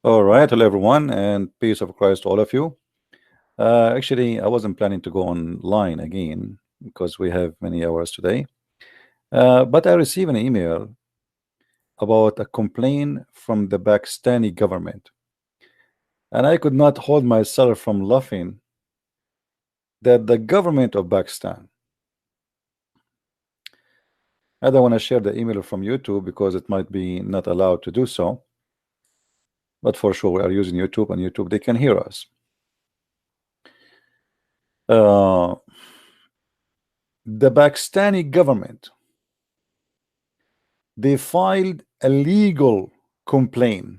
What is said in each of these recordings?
All right, hello everyone, and peace of Christ to all of you. Actually, I wasn't planning to go online again because we have many hours today. But I received an email about a complaint from the Pakistani government, and I could not hold myself from laughing that the government of Pakistan. I don't want to share the email from YouTube because it might be not allowed to do so. But for sure, we are using YouTube, and YouTube they can hear us. Uh, the Pakistani government, they filed a legal complaint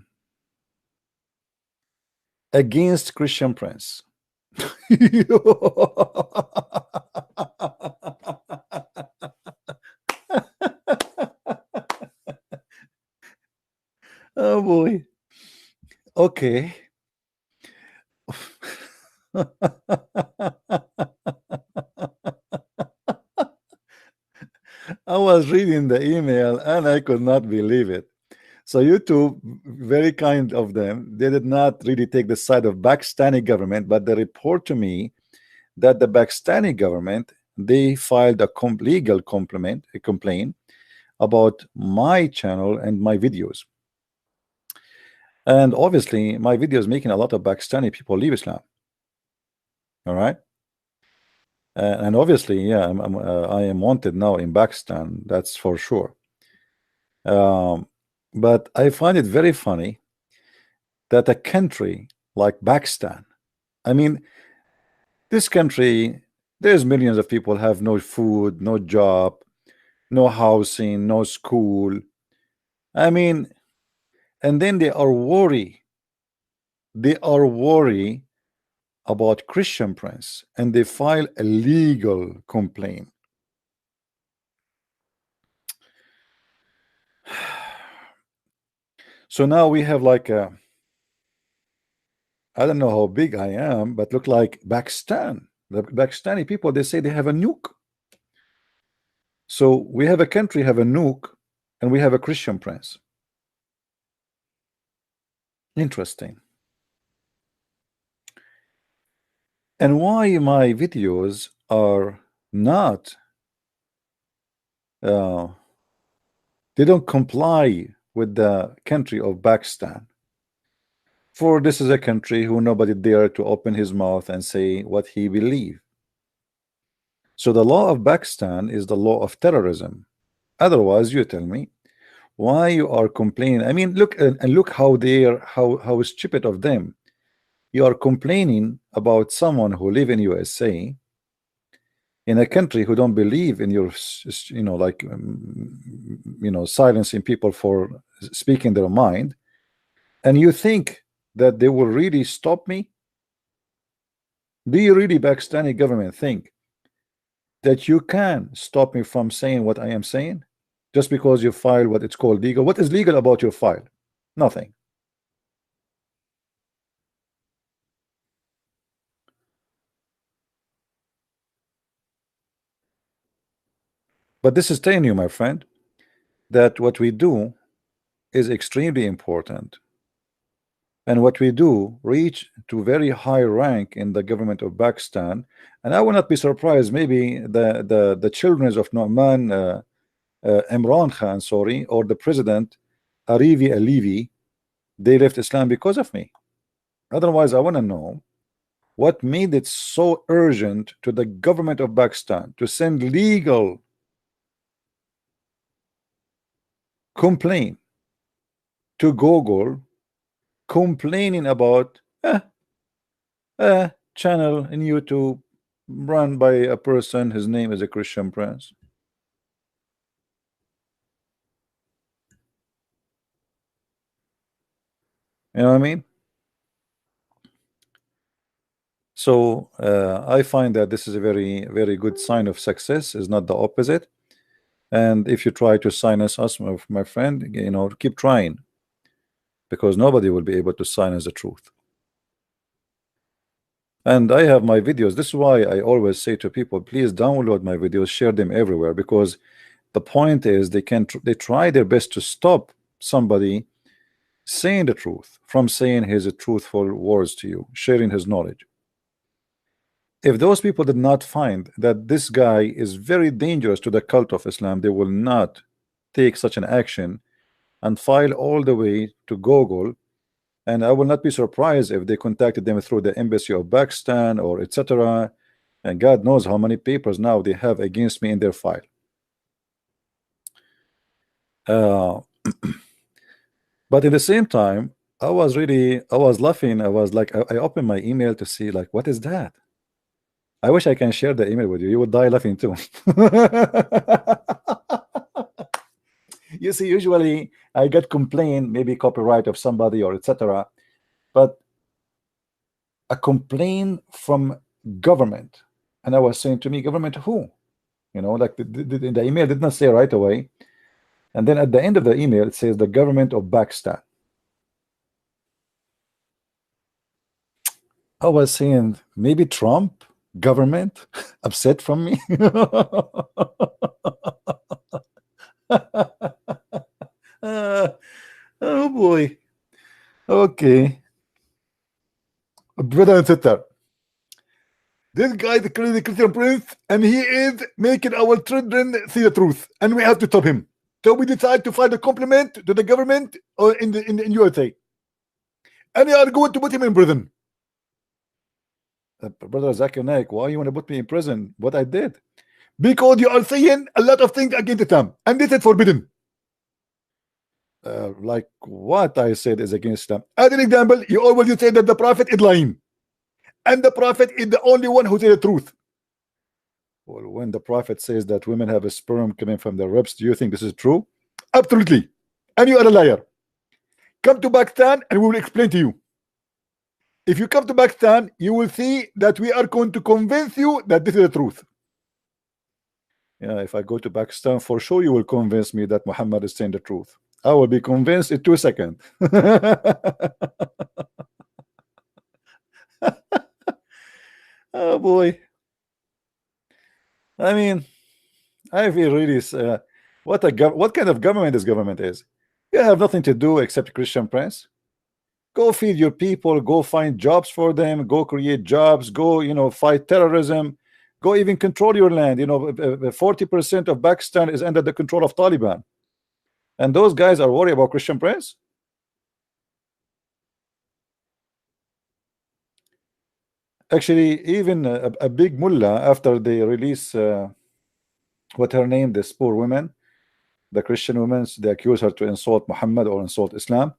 against Christian Prince. Oh boy. Okay. I was reading the email and I could not believe it. So YouTube, very kind of them, they did not really take the side of Pakistani government, but they report to me that the Pakistani government, they filed a legal complaint about my channel and my videos. And obviously my videos making a lot of Pakistani people leave Islam. All right. And obviously, yeah, I am wanted now in Pakistan, that's for sure. But I find it very funny that a country like Pakistan, I mean, this country, there's millions of people have no food, no job, no housing, no school. I mean, and then they are worried. They are worried about Christian Prince, and they file a legal complaint. So now we have like a, I don't know how big I am, but look like Pakistan. The Pakistani people, they say they have a nuke. So we have a country have a nuke, and we have a Christian Prince. Interesting. And why my videos are not they don't comply with the country of Pakistan. For this is a country who nobody dare to open his mouth and say what he believe. So the law of Pakistan is the law of terrorism. Otherwise, you tell me why you are complaining. I mean, look and look how they are, how stupid of them. You are complaining about someone who live in USA, in a country who don't believe in your, like, silencing people for speaking their mind, and you think that they will really stop me? Do you really, Pakistani government, think that you can stop me from saying what I am saying just because you file what it's called legal? What is legal about your file? Nothing. But this is telling you, my friend, that what we do is extremely important, and what we do reach to very high rank in the government of Pakistan. And I will not be surprised, maybe the children of Nu'man Imran Khan, sorry, or the president Arivi Alivi, they left Islam because of me. Otherwise, I want to know what made it so urgent to the government of Pakistan to send legal complaint to Google, complaining about a channel in YouTube run by a person, his name is a Christian Prince. You know what I mean? So I find that this is a very, very good sign of success, is not the opposite. And if you try to silence us, my friend, keep trying, because nobody will be able to silence the truth. And I have my videos. This is why I always say to people, please download my videos, share them everywhere, because the point is they try their best to stop somebody saying the truth, from saying his truthful words to you, sharing his knowledge. If those people did not find that this guy is very dangerous to the cult of Islam, they will not take such an action and file all the way to Google. And I will not be surprised if they contacted them through the embassy of Pakistan or etc. And God knows how many papers now they have against me in their file. But at the same time, I was laughing. I was like, I opened my email to see like, what is that? I wish I can share the email with you. You would die laughing too. You see, usually I get complaint, maybe copyright of somebody or etc. But a complaint from government, and I was saying to me, government who? You know, like the email did not say right away, and then at the end of the email it says the government of Pakistan. I was saying maybe Trump government upset from me. Oh boy. Okay, brother and sister, this guy the crazy Christian prince, and he is making our children see the truth, and we have to stop him. So we decide to file a compliment to the government or in USA, and we are going to put him in prison. Brother Zakir Naik, why you want to put me in prison? What I did? Because you are saying a lot of things against Islam, and this is forbidden. Like what I said is against Islam. As an example, you always say that the prophet is lying, and the prophet is the only one who says the truth. Well, when the prophet says that women have a sperm coming from their ribs, do you think this is true? Absolutely. And you are a liar. Come to Pakistan and we will explain to you. If you come to Pakistan, you will see that we are going to convince you that this is the truth. Yeah, if I go to Pakistan, for sure you will convince me that Muhammad is saying the truth. I will be convinced in 2 seconds. Oh boy. I mean, I feel really what kind of government this government is. You have nothing to do except Christian Prince. Go feed your people, go find jobs for them, go create jobs, go, you know, fight terrorism, go even control your land. You know, 40% of Pakistan is under the control of Taliban, and those guys are worried about Christian Prince. Actually, even a big mullah, after they release what her name, this poor woman, the Christian women, they accuse her to insult Muhammad or insult Islam.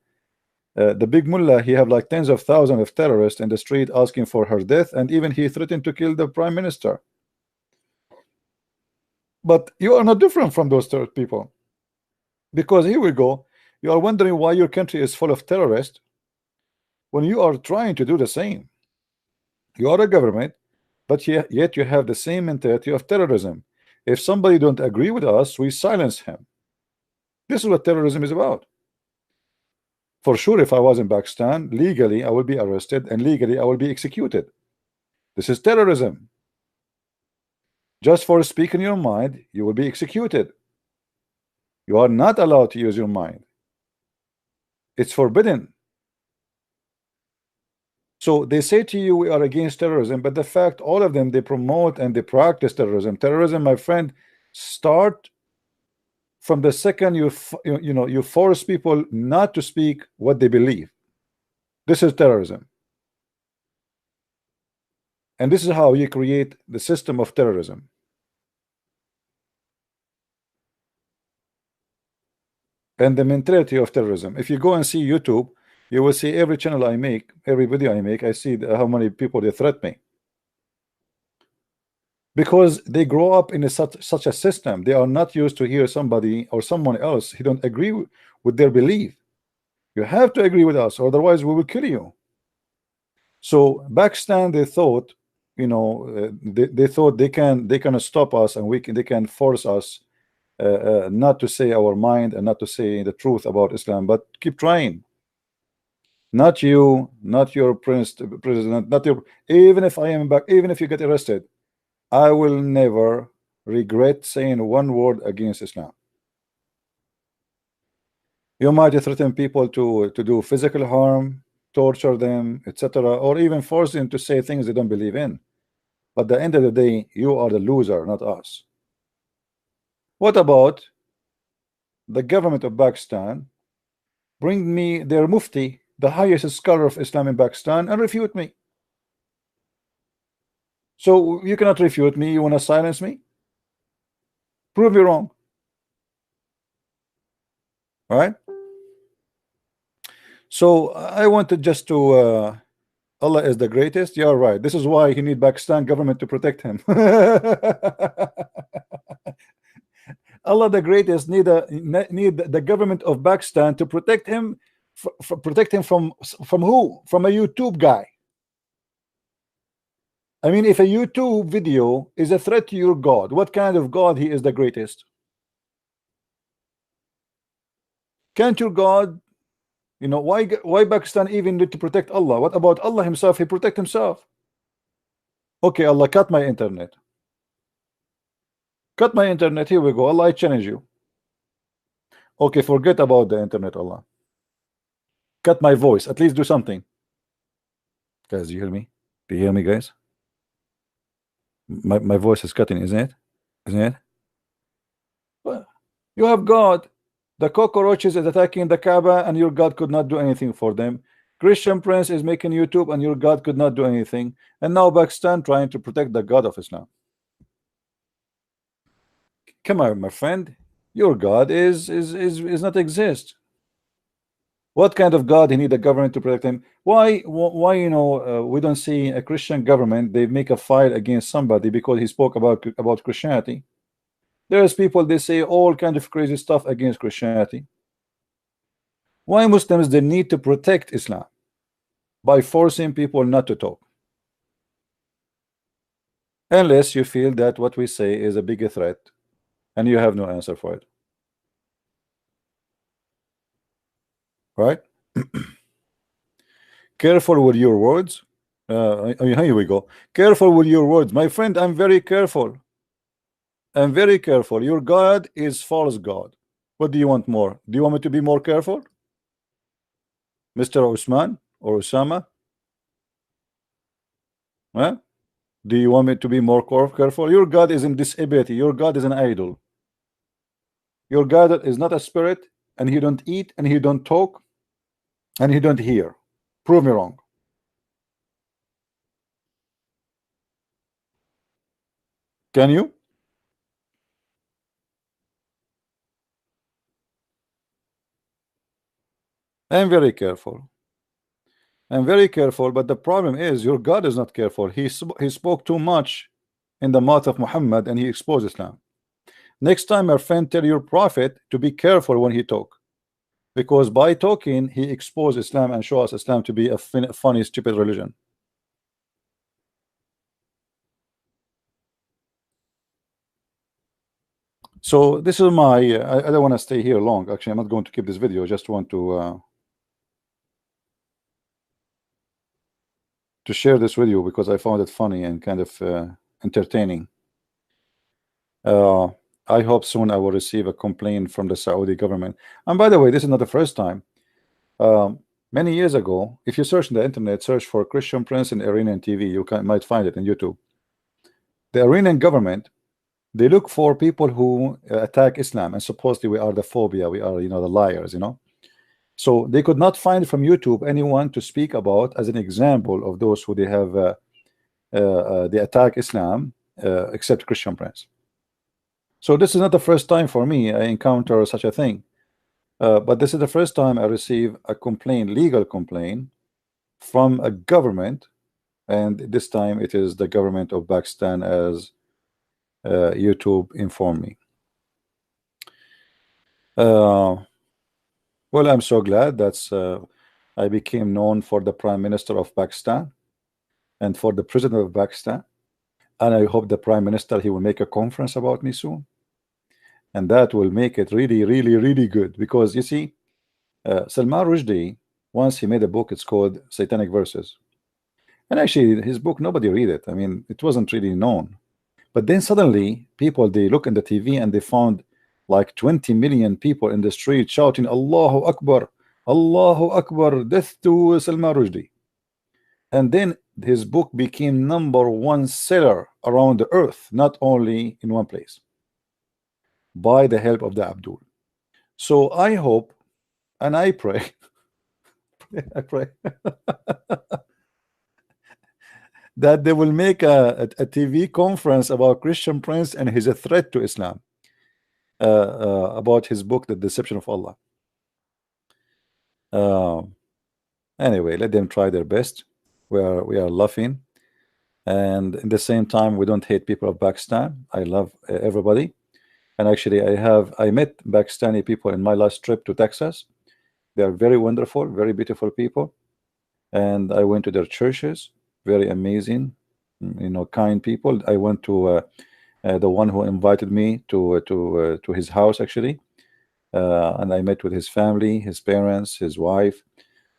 The big mullah, he have like tens of thousands of terrorists in the street asking for her death, and even he threatened to kill the prime minister. But you are not different from those people, because here we go, you are wondering why your country is full of terrorists when you are trying to do the same. You are a government, but yet you have the same mentality of terrorism. If somebody don't agree with us, we silence him. This is what terrorism is about. For sure, if I was in Pakistan, legally I will be arrested and legally I will be executed. This is terrorism. Just for speaking your mind, you will be executed. You are not allowed to use your mind. It's forbidden. So they say to you, we are against terrorism, but the fact, all of them, they promote and they practice terrorism. Terrorism, my friend, start from the second you force people not to speak what they believe. This is terrorism. And this is how you create the system of terrorism. And the mentality of terrorism. If you go and see YouTube, you will see every channel I make, every video I make, I see how many people they threat me. Because they grow up in such a system. They are not used to hear somebody or someone else who don't agree with their belief. You have to agree with us, otherwise we will kill you. So Pakistan, they thought, you know, they thought they can stop us, and they can force us not to say our mind and not to say the truth about Islam. But keep trying. Not you, not your president, not your. Even if I am back, even if you get arrested, I will never regret saying one word against Islam. You might threaten people to do physical harm, torture them, etc., or even force them to say things they don't believe in. But at the end of the day, you are the loser, not us. What about the government of Pakistan? Bring me their mufti, the highest scholar of Islam in Pakistan, and refute me. So you cannot refute me. You want to silence me? Prove me wrong. All right. So I wanted just to Allah is the greatest. You're right. This is why he need Pakistan government to protect him. Allah the greatest need the government of Pakistan to protect him, from who? From a YouTube guy. I mean, if a YouTube video is a threat to your God, what kind of God he is the greatest? Can't your God, why Pakistan even need to protect Allah? What about Allah himself? He protect himself. Okay, Allah, cut my internet. Cut my internet. Here we go. Allah, I challenge you. Okay, forget about the internet, Allah. Cut my voice. At least do something. Guys, do you hear me? Do you hear me, guys? My voice is cutting, isn't it? Isn't it? Well, you have God. The cockroaches is attacking the Kaaba, and your God could not do anything for them. Christian Prince is making YouTube, and your God could not do anything. And now Pakistan trying to protect the God of Islam. Come on, my friend. Your God is not exist. What kind of God he need the government to protect him? Why we don't see a Christian government they make a fight against somebody because he spoke about Christianity? There's people they say all kind of crazy stuff against Christianity. Why Muslims they need to protect Islam by forcing people not to talk? Unless you feel that what we say is a big threat and you have no answer for it. Right? Careful with your words. Here we go. Careful with your words. My friend, I'm very careful. I'm very careful. Your God is false God. What do you want more? Do you want me to be more careful? Mr. Usman or Osama? Huh? Do you want me to be more careful? Your God is in disability. Your God is an idol. Your God is not a spirit, and he don't eat, and he don't talk, and he don't hear. Prove me wrong. Can you? I'm very careful. I'm very careful, but the problem is your God is not careful. He spoke too much in the mouth of Muhammad, and he exposed Islam. Next time, my friend, tell your prophet to be careful when he talk, because by talking he exposed Islam and show us Islam to be a funny, stupid religion. So this is my I don't want to stay here long. Actually, I'm not going to keep this video. I just want to share this with you because I found it funny and kind of entertaining. I hope soon I will receive a complaint from the Saudi government. And by the way, this is not the first time. Many years ago, if you search in the internet, search for Christian Prince in Iranian TV, you might find it in YouTube. The Iranian government, they look for people who attack Islam, and supposedly we are the phobia, we are the liars, So they could not find from YouTube anyone to speak about as an example of those who they have they attack Islam, except Christian Prince. So this is not the first time for me I encounter such a thing, but this is the first time I receive a complaint, legal complaint, from a government, and this time it is the government of Pakistan, as YouTube informed me. Well, I'm so glad that's I became known for the Prime Minister of Pakistan and for the President of Pakistan, and I hope the Prime Minister he will make a conference about me soon, and that will make it really, really, really good. Because you see, Salman Rushdie, once he made a book, it's called Satanic Verses, and actually his book nobody read it. I mean, it wasn't really known, but then suddenly people they look in the TV and they found like 20 million people in the street shouting Allahu Akbar, Allahu Akbar, death to Salman Rushdie. And then his book became #1 seller around the earth, not only in one place, by the help of the Abdul. So I hope and I pray, I pray that they will make a TV conference about Christian Prince and his threat to Islam, about his book, The Deception of Allah. Anyway, let them try their best. We are laughing, and in the same time, we don't hate people of Pakistan. I love everybody, and actually, I met Pakistani people in my last trip to Texas. They are very wonderful, very beautiful people, and I went to their churches. Very amazing, kind people. I went to the one who invited me to his house actually, and I met with his family, his parents, his wife.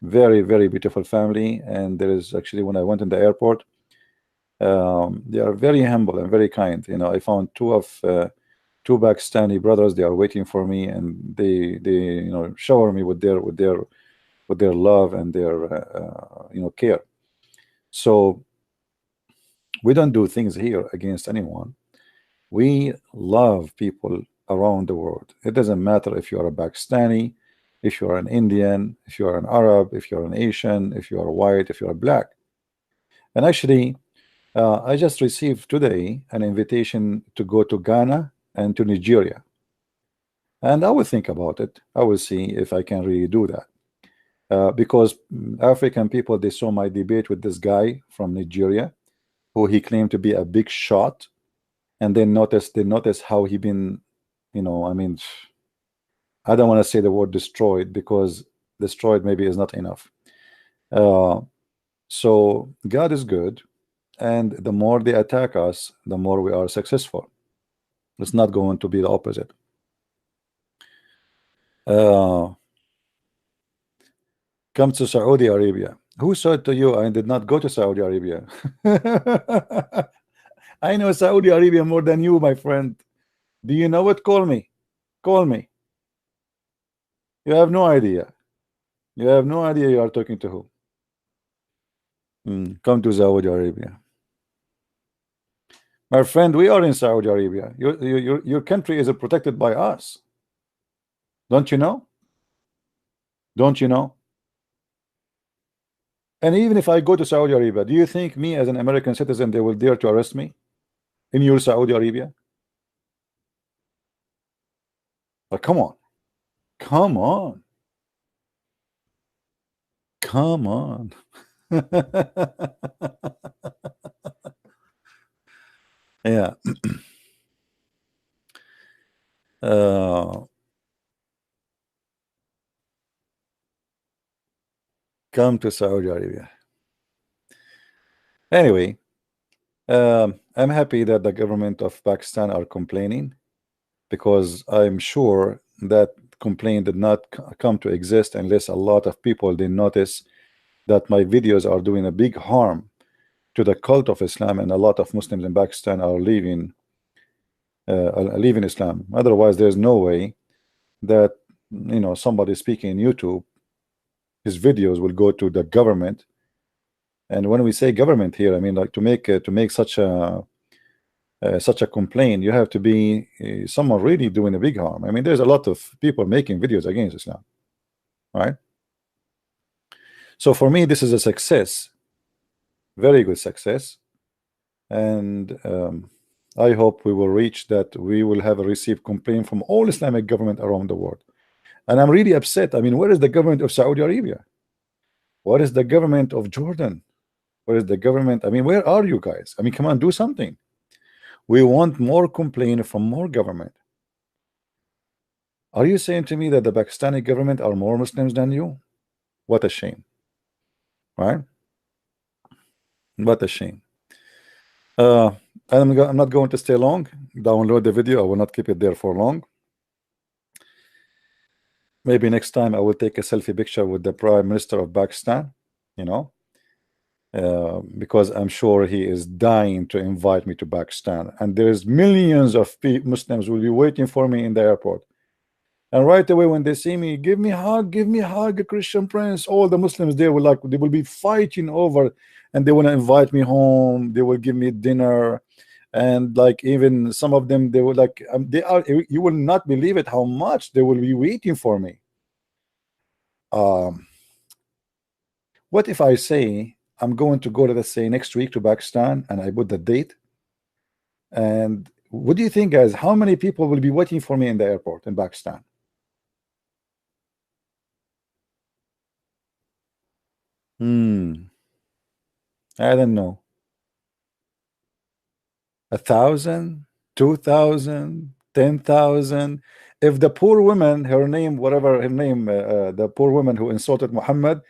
Very, very beautiful family. And there is actually, when I went in the airport, they are very humble and very kind. I found two Pakistani brothers. They are waiting for me, and they shower me with their love and their care. So we don't do things here against anyone. We love people around the world. It doesn't matter if you are a Pakistani, if you are an Indian, if you are an Arab, if you are an Asian, if you are white, if you are black. And actually, I just received today an invitation to go to Ghana and to Nigeria. And I will think about it. I will see if I can really do that. Because African people, they saw my debate with this guy from Nigeria, who he claimed to be a big shot. And they noticed how he been, I mean, I don't want to say the word destroyed, because destroyed maybe is not enough. So God is good, and the more they attack us, the more we are successful. It's not going to be the opposite. Come to Saudi Arabia. Who said to you I did not go to Saudi Arabia? I know Saudi Arabia more than you, my friend. Do you know it? Call me. Call me. You have no idea. You have no idea you are talking to who. Come to Saudi Arabia. My friend, we are in Saudi Arabia. Your country is protected by us. Don't you know? Don't you know? And even if I go to Saudi Arabia, do you think me as an American citizen, they will dare to arrest me in your Saudi Arabia? But come on. Come on. Come on. Yeah. Come to Saudi Arabia. Anyway, I'm happy that the government of Pakistan are complaining, because I'm sure that complaint did not come to exist unless a lot of people did notice that my videos are doing a big harm to the cult of Islam, and a lot of Muslims in Pakistan are leaving Islam. Otherwise, there's no way that somebody speaking in YouTube, his videos will go to the government. And when we say government here, I mean, like, to make such a complaint, you have to be someone really doing a big harm. I mean, there's a lot of people making videos against Islam, right? So for me, this is a success, very good success, and I hope we will reach that. We will have a received complaint from all Islamic government around the world. And I'm really upset. I mean, where is the government of Saudi Arabia? What is the government of Jordan? Where is the government? I mean, where are you guys? I mean, come on, do something. We want more complaint from more government. Are you saying to me that the Pakistani government are more Muslims than you? What a shame, right? What a shame. I'm not going to stay long. Download the video. I will not keep it there for long. Maybe next time I will take a selfie picture with the Prime Minister of Pakistan, because I'm sure he is dying to invite me to Pakistan, and there's millions of Muslims will be waiting for me in the airport. And right away when they see me, give me a hug, a Christian Prince. All the Muslims there will like they will be fighting over, and they want to invite me home. They will give me dinner, and like even some of them they will like they are. You will not believe it how much they will be waiting for me. Um, what if I say I'm going to go, let's say, next week to Pakistan, and I put the date? And what do you think, guys? How many people will be waiting for me in the airport in Pakistan? Hmm. I don't know. 1,000, 2,000, 10,000. If the poor woman, her name, whatever her name, the poor woman who insulted Muhammad,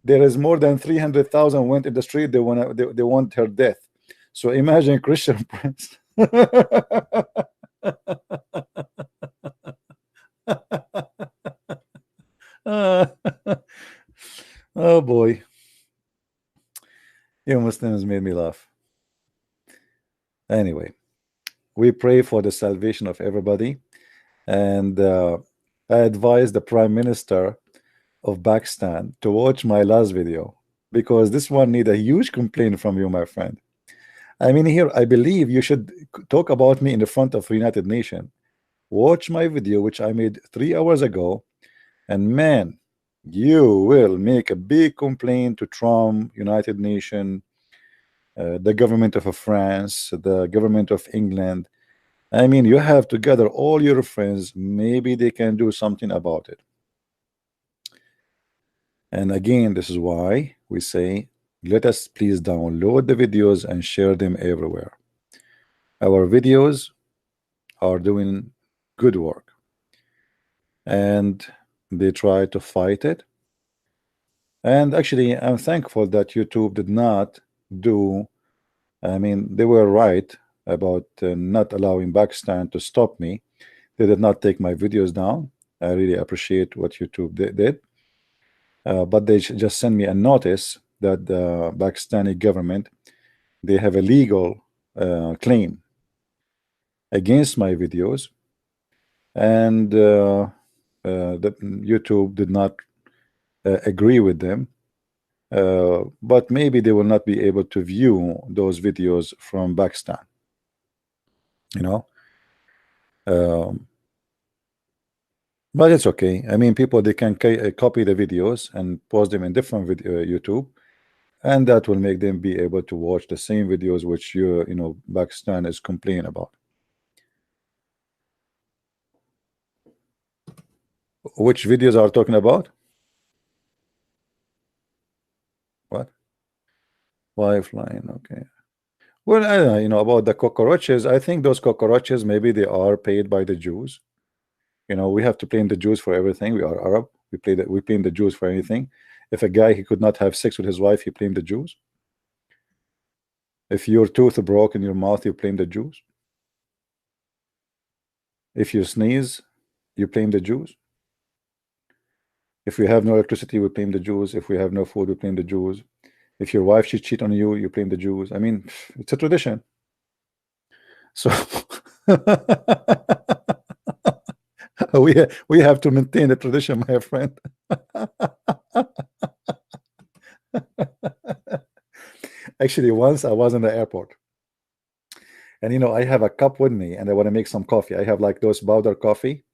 there is more than 300,000 went in the street. They want her death. So imagine Christian Prince. Uh, oh boy, you Muslims made me laugh. Anyway, we pray for the salvation of everybody, and I advise the Prime Minister of Pakistan to watch my last video, because this one need a huge complaint from you, my friend. I mean, here I believe you should talk about me in the front of United Nations. Watch my video, which I made 3 hours ago, and man, you will make a big complaint to Trump, United Nations, the government of France, the government of England. I mean, you have to gather all your friends. Maybe they can do something about it. And again, this is why we say, let us please download the videos and share them everywhere. Our videos are doing good work, and they try to fight it. And actually, I'm thankful that YouTube did not do, I mean, they were right about not allowing Pakistan to stop me. They did not take my videos down. I really appreciate what YouTube did. But they just sent me a notice that the Pakistani government, they have a legal claim against my videos, and that YouTube did not agree with them. But maybe they will not be able to view those videos from Pakistan, you know. But it's okay. I mean, people, they can copy the videos and post them in different video YouTube, and that will make them be able to watch the same videos which you know Pakistan is complaining about. Which videos are talking about? What? Lifeline, okay. Well, I don't know, about the cockroaches. I think those cockroaches, maybe they are paid by the Jews. We have to blame the Jews for everything. We are Arab. We blame the Jews for anything. If a guy, he could not have sex with his wife, he blamed the Jews. If your tooth broke in your mouth, you blame the Jews. If you sneeze, you blame the Jews. If we have no electricity, we blame the Jews. If we have no food, we blame the Jews. If your wife, she cheat on you, you blame the Jews. I mean, it's a tradition. So we have to maintain the tradition, my friend. Actually, once I was in the airport, and I have a cup with me, and I want to make some coffee. I have like those powder coffee,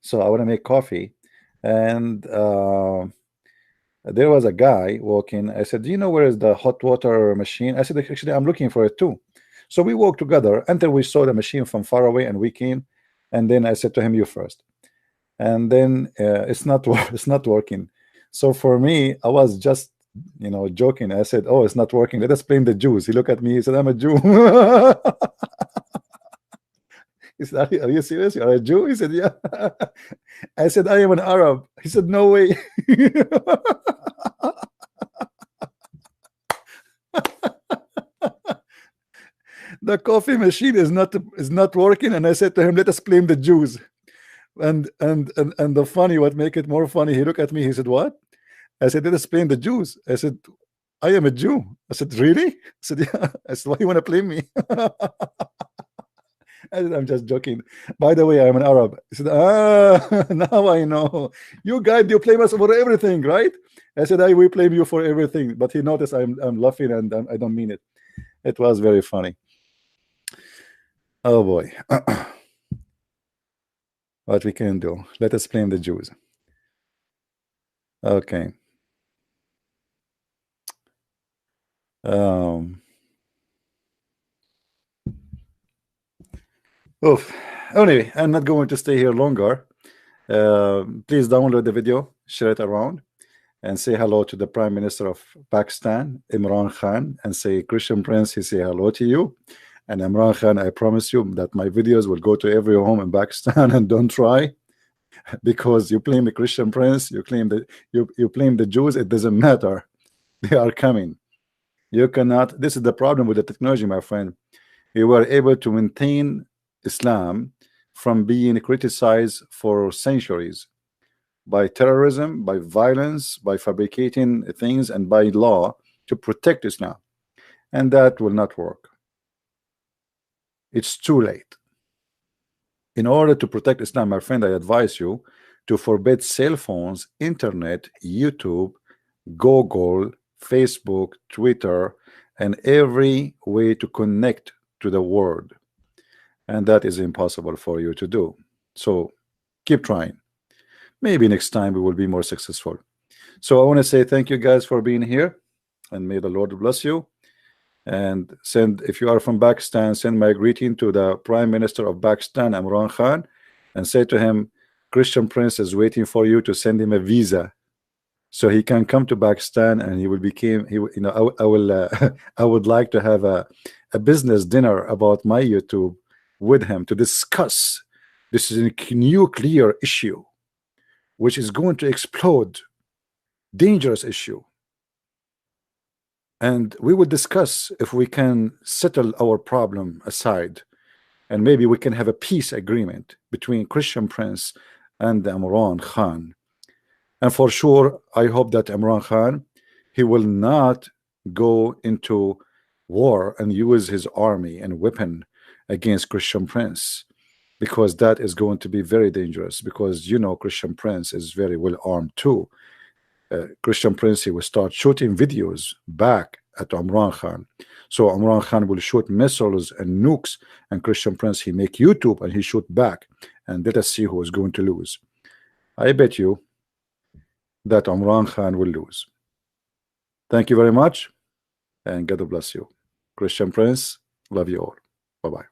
so I want to make coffee, and there was a guy walking. I said, "Do you know where is the hot water machine?" I said, "Actually, I'm looking for it too." So we walked together until we saw the machine from far away, and we came. And then I said to him, "You first." And then it's not it's not working. So for me, I was just joking. I said, "Oh, it's not working. Let us blame the Jews." He looked at me. He said, "I'm a Jew." He said, are you serious? You're a Jew? He said, "Yeah." I said, "I am an Arab." He said, "No way." The coffee machine is not working, and I said to him, "Let us blame the Jews." And the funny, what make it more funny, he looked at me. He said, "What?" I said, "Let us blame the Jews." I said, I am a Jew. I said, really? I said, yeah. I said, why you want to play me? I said, I'm just joking. By the way, I'm an Arab. He said, ah, now I know. You guys, you blame us for everything, right? I said, we blame you for everything. But he noticed I'm laughing and I don't mean it. It was very funny. Oh boy. What we can do? Let us blame the Jews. Okay. Um, oof. Anyway, I'm not going to stay here longer. Please download the video, share it around, and say hello to the Prime Minister of Pakistan, Imran Khan, and say, Christian Prince, he say hello to you. And Imran Khan, I promise you that my videos will go to every home in Pakistan, and don't try, because you claim the Christian Prince, you claim that you claim the Jews, it doesn't matter. They are coming. You cannot. This is the problem with the technology, my friend. You were able to maintain Islam from being criticized for centuries by terrorism, by violence, by fabricating things, and by law to protect Islam. And that will not work. It's too late. In order to protect Islam, my friend, I advise you to forbid cell phones, internet, YouTube, Google, Facebook, Twitter, and every way to connect to the world. And that is impossible for you to do. So keep trying. Maybe next time we will be more successful. So I want to say thank you guys for being here, and may the Lord bless you. And send, if you are from Pakistan, send my greeting to the Prime Minister of Pakistan, Imran Khan, and say to him, Christian Prince is waiting for you to send him a visa so he can come to Pakistan, and he will become, he, you know, I will I would like to have a business dinner about my YouTube with him to discuss this is a nuclear issue which is going to explode, dangerous issue, and we will discuss if we can settle our problem aside, and maybe we can have a peace agreement between Christian Prince and Imran Khan. And for sure, I hope that Imran Khan, he will not go into war and use his army and weapon against Christian Prince, because that is going to be very dangerous, because you know Christian Prince is very well armed too. Christian Prince, he will start shooting videos back at Imran Khan. So Imran Khan will shoot missiles and nukes, and Christian Prince, he make YouTube and he shoot back, and let us see who is going to lose. I bet you that Imran Khan will lose. Thank you very much, and God bless you. Christian Prince, love you all. Bye-bye.